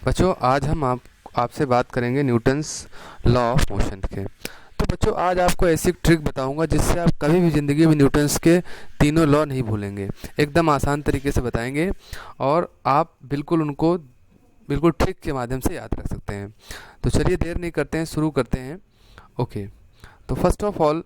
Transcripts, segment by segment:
बच्चों आज हम आपसे बात करेंगे न्यूटन्स लॉ ऑफ मोशन के। तो बच्चों आज आपको ऐसी ट्रिक बताऊंगा जिससे आप कभी भी ज़िंदगी में न्यूटन्स के तीनों लॉ नहीं भूलेंगे। एकदम आसान तरीके से बताएंगे और आप बिल्कुल उनको बिल्कुल ट्रिक के माध्यम से याद रख सकते हैं। तो चलिए देर नहीं करते हैं, शुरू करते हैं। ओके, तो first of all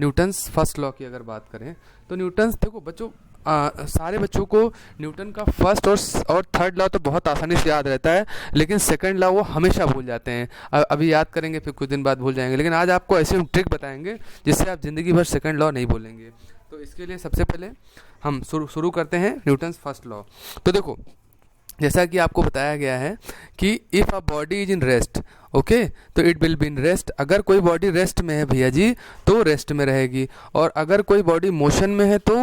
Newton's first law की अगर बात करें तो न्यूटन्स, देखो बच्चों, सारे बच्चों को न्यूटन का फर्स्ट और थर्ड लॉ तो बहुत आसानी से याद रहता है, लेकिन सेकंड लॉ वो हमेशा भूल जाते हैं। अभी याद करेंगे फिर कुछ दिन बाद भूल जाएंगे, लेकिन आज आपको ऐसी ट्रिक बताएंगे जिससे आप ज़िंदगी भर सेकंड लॉ नहीं भूलेंगे। तो इसके लिए सबसे पहले हम शुरू करते हैं न्यूटन्स फर्स्ट लॉ। तो देखो, जैसा कि आपको बताया गया है कि if a body is in rest, okay, तो it will be in rest. अगर कोई बॉडी रेस्ट में है भैया जी तो रेस्ट में रहेगी, और अगर कोई बॉडी मोशन में है तो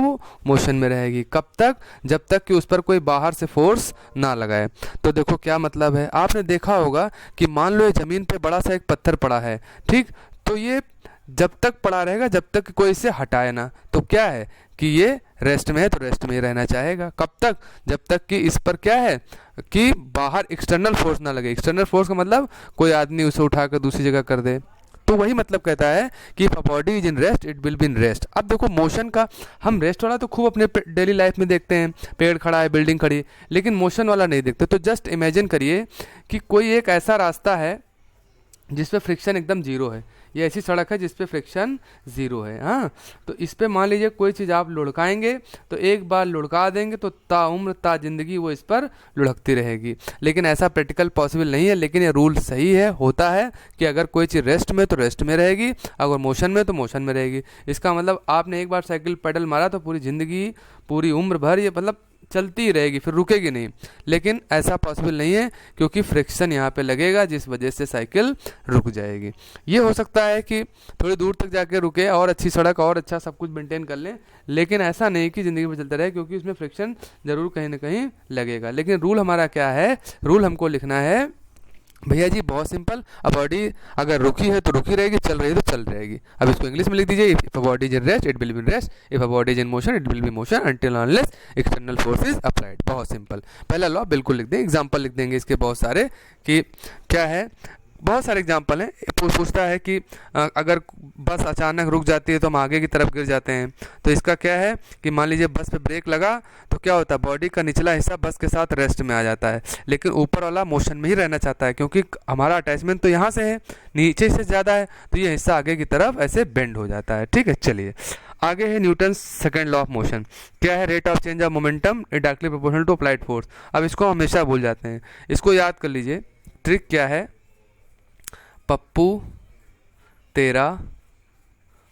मोशन में रहेगी। कब तक? जब तक कि उस पर कोई बाहर से फोर्स ना लगाए। तो देखो क्या मतलब है, आपने देखा होगा कि मान लो ये ज़मीन पे बड़ा सा एक पत्थर पड़ा है, ठीक, तो ये जब तक पड़ा रहेगा जब तक कि कोई इसे हटाए ना। तो क्या है कि ये रेस्ट में है तो रेस्ट में ही रहना चाहेगा। कब तक? जब तक कि इस पर क्या है कि बाहर एक्सटर्नल फोर्स ना लगे। एक्सटर्नल फोर्स का मतलब कोई आदमी उसे उठाकर दूसरी जगह कर दे। तो वही मतलब कहता है कि if a body is in rest it will be in rest. अब देखो मोशन का हम रेस्ट वाला तो खूब अपने डेली लाइफ में देखते हैं, पेड़ खड़ा है, बिल्डिंग खड़ी है, लेकिन मोशन वाला नहीं देखते। तो जस्ट इमेजिन करिए कि कोई एक ऐसा रास्ता है जिस पे फ्रिक्शन एकदम जीरो है, ये ऐसी सड़क है जिस पे फ्रिक्शन ज़ीरो है। हाँ, तो इस पे मान लीजिए कोई चीज़ आप लुढ़काएंगे तो एक बार लुढ़का देंगे तो ताउम्र ता जिंदगी वो इस पर लुढ़कती रहेगी। लेकिन ऐसा प्रैक्टिकल पॉसिबल नहीं है, लेकिन ये रूल सही है, होता है कि अगर कोई चीज़ रेस्ट में तो रेस्ट में रहेगी, अगर मोशन में तो मोशन में रहेगी। इसका मतलब आपने एक बार साइकिल पेडल मारा तो पूरी ज़िंदगी, पूरी उम्र भर ये मतलब चलती ही रहेगी, फिर रुकेगी नहीं। लेकिन ऐसा पॉसिबल नहीं है क्योंकि फ्रिक्शन यहाँ पे लगेगा जिस वजह से साइकिल रुक जाएगी। ये हो सकता है कि थोड़ी दूर तक जाके रुके और अच्छी सड़क और अच्छा सब कुछ मेंटेन कर लें, लेकिन ऐसा नहीं कि ज़िंदगी में चलता रहे, क्योंकि उसमें फ्रिक्शन ज़रूर कहीं ना कहीं लगेगा। लेकिन रूल हमारा क्या है? रूल हमको लिखना है भैया जी बहुत सिंपल, अ बॉडी अगर रुकी है तो रुकी रहेगी, चल रही है तो चल रहेगी। अब इसको इंग्लिश में लिख दीजिए, if a body is in rest it will be in rest, if a body is in motion it will B motion until unless external force is applied. बहुत सिंपल। पहला लॉ बिल्कुल लिख दें, एग्जांपल लिख देंगे इसके बहुत सारे कि क्या है। बहुत सारे एग्जांपल हैं। पूछता है कि अगर बस अचानक रुक जाती है तो हम आगे की तरफ गिर जाते हैं। तो इसका क्या है कि मान लीजिए बस पे ब्रेक लगा तो क्या होता है, बॉडी का निचला हिस्सा बस के साथ रेस्ट में आ जाता है, लेकिन ऊपर वाला मोशन में ही रहना चाहता है, क्योंकि हमारा अटैचमेंट तो यहाँ से है, नीचे से ज़्यादा है, तो ये हिस्सा आगे की तरफ ऐसे बेंड हो जाता है। ठीक है, चलिए आगे है Newton second law of motion. क्या है? Rate of change of momentum is directly proportional to applied force. अब इसको हमेशा भूल जाते हैं, इसको याद कर लीजिए। ट्रिक क्या है? पप्पू तेरा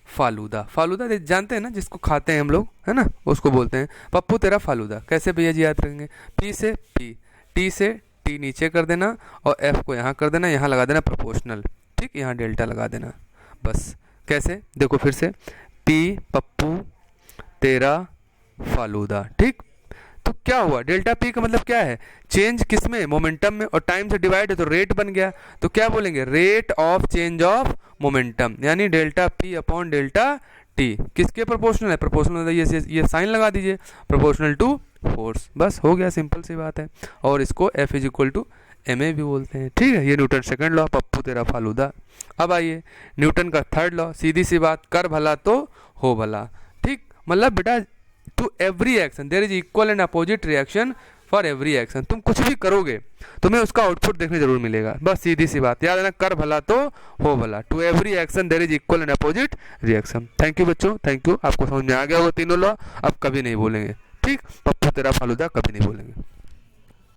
फालूदा। फालूदा जानते हैं ना, जिसको खाते हैं हम लोग, है ना, उसको बोलते हैं पप्पू तेरा फालूदा। कैसे भैया जी याद रखेंगे? पी से पी, टी से टी नीचे कर देना और एफ को यहाँ कर देना, यहाँ लगा देना प्रोपोर्शनल, ठीक, यहाँ डेल्टा लगा देना, बस। कैसे? देखो फिर से, पी पप्पू तेरा फालूदा, ठीक। तो क्या हुआ? डेल्टा पी का मतलब क्या है? चेंज किस में? मोमेंटम में, और टाइम से डिवाइड है तो रेट बन गया। तो क्या बोलेंगे? Rate of change of momentum, यानी delta p upon delta t किसके प्रोपोर्शनल है? प्रोपोर्शनल, ये साइन लगा दीजिए, प्रोपोर्शनल टू फोर्स। बस हो गया, सिंपल सी बात है। और इसको F is equal to M A भी बोलते हैं। ठीक है, ये न्यूटन सेकंड लॉ, पप्पू तेरा फालूदा। अब आइए न्यूटन का थर्ड लॉ, सीधी सी बात, कर भला तो हो भला। ठीक, मतलब बेटा to every action there is equal and opposite reaction for every action. तुम कुछ भी करोगे तुम्हें उसका आउटपुट देखने जरूर मिलेगा, बस सीधी सी बात याद है ना, कर भला तो हो भला, to every action there is equal and opposite reaction. Thank you बच्चों, थैंक यू। आपको समझ में आ गया होगा तीनों लॉ, अब कभी नहीं बोलेंगे, ठीक, पप्पू तेरा फालूदा कभी नहीं बोलेंगे।